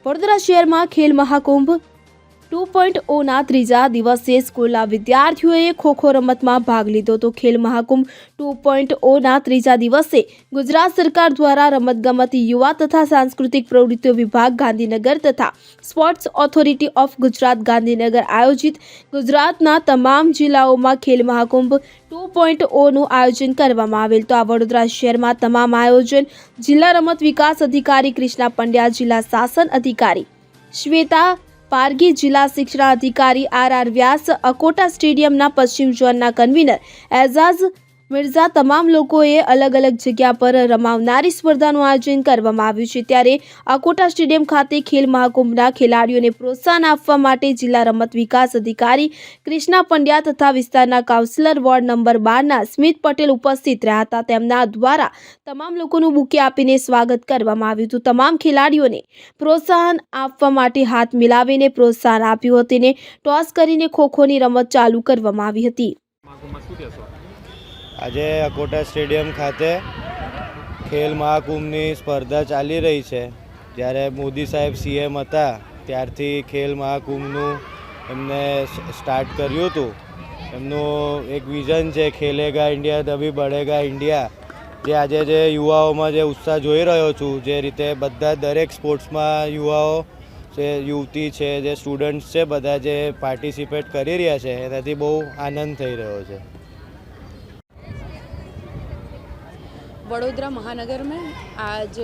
વડોદરા શહેરમાં ખેલ મહાકુંભ 2.0ના ત્રીજા દિવસે સ્કૂલના વિદ્યાર્થીઓએ ખોખો રમતમાં ભાગ લીધો તો ખેલ મહાકુંભ 2.0ના ત્રીજા દિવસે ગુજરાત સરકાર દ્વારા રમતગમત યુવા તથા સાંસ્કૃતિક પ્રવૃત્તિઓ વિભાગ ગાંધીનગર તથા sports authority of Gujarat Gandhinagar આયોજિત ગુજરાતના તમામ જિલ્લાઓમાં ખેલ મહાકુંભ 2.0નું આયોજન કરવામાં આવેલ તો આ વડોદરા શહેરમાં તમામ આયોજન જિલ્લા રમત વિકાસ અધિકારી કૃષ્ણા પંડ્યા, જિલ્લા શાસન અધિકારી શ્વેતા પારગી, જિલ્લા શિક્ષણ અધિકારી આર વ્યાસ, અકોટા સ્ટેડિયમના પશ્ચિમ ઝોનના કન્વીનર એઝાઝ મિર્ઝા તમામ લોકોએ અલગ અલગ જગ્યા પર રમાવનારી સ્પર્ધાનું આયોજન કરવામાં આવ્યું છે। ત્યારે અકોટા સ્ટેડિયમ ખાતે ખેલ મહાકુંભના ખેલાડીઓને પ્રોત્સાહન આપવા માટે જિલ્લા રમત વિકાસ અધિકારી કૃષ્ણા પંડ્યા તથા વિસ્તારના કાઉન્સિલર વોર્ડ નંબર 12ના સ્મિત પટેલ ઉપસ્થિત રહ્યા હતા। તેમના દ્વારા તમામ લોકોનું બુકે આપીને સ્વાગત કરવામાં આવ્યું હતું। તમામ ખેલાડીઓને પ્રોત્સાહન આપવા માટે હાથ મિલાવીને પ્રોત્સાહન આપ્યું હતું અને ટોસ કરીને ખોખોની રમત ચાલુ કરવામાં આવી હતી। આજે અકોટા સ્ટેડિયમ ખાતે ખેલ મહાકુંભની સ્પર્ધા ચાલી રહી છે। જ્યારે મોદી સાહેબ સીએમ હતા ત્યારથી ખેલ મહાકુંભનું એમને સ્ટાર્ટ કર્યું હતું। એમનું એક વિઝન છે ખેલેગા ઇન્ડિયા તભી બઢેગા ઇન્ડિયા, જે આજે જે યુવાઓમાં જે ઉત્સાહ જોઈ રહ્યો છું, જે રીતે બધા દરેક સ્પોર્ટ્સમાં યુવાઓ જે યુવતી છે, જે સ્ટુડન્ટ્સ છે, બધા જે પાર્ટિસિપેટ કરી રહ્યા છે એનાથી બહુ આનંદ થઈ રહ્યો છે। वडोदरा महानगर में आज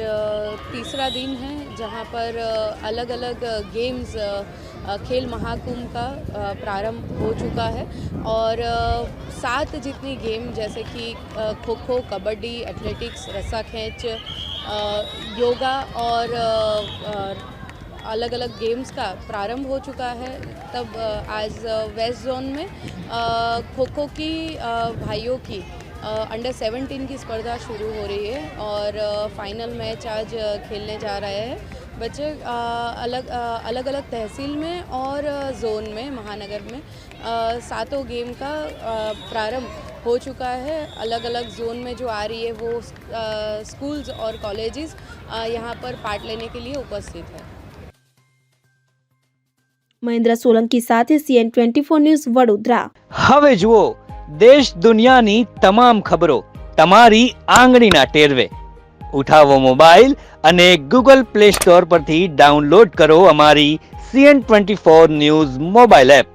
तीसरा दिन है जहां पर अलग अलग गेम्स खेल महाकुंभ का प्रारंभ हो चुका है और 7 जितनी गेम जैसे कि खो खो, कबड्डी, एथलेटिक्स, रस्सा खींच, योगा और अलग अलग गेम्स का प्रारंभ हो चुका है। तब आज वेस्ट जोन में खो खो की भाइयों की अंडर 17 की स्पर्धा शुरू हो रही है और फाइनल मैच आज खेलने जा रहे हैं बच्चे अलग अलग तहसील में और जोन में महानगर में 7 गेम का प्रारंभ हो चुका है। अलग अलग जोन में जो आ रही है वो स्कूल्स और कॉलेजेस यहाँ पर पार्ट लेने के लिए उपस्थित है। મહેન્દ્ર સોલંકી સાથે CN24 ન્યૂઝ વડોદરા। હવે જુઓ દેશ દુનિયાની તમામ ખબરો તમારી આંગળીના ટેરવે। ઉઠાવો મોબાઈલ અને ગૂગલ પ્લે સ્ટોર પરથી ડાઉનલોડ કરો અમારી CN24 ન્યૂઝ મોબાઈલ એપ।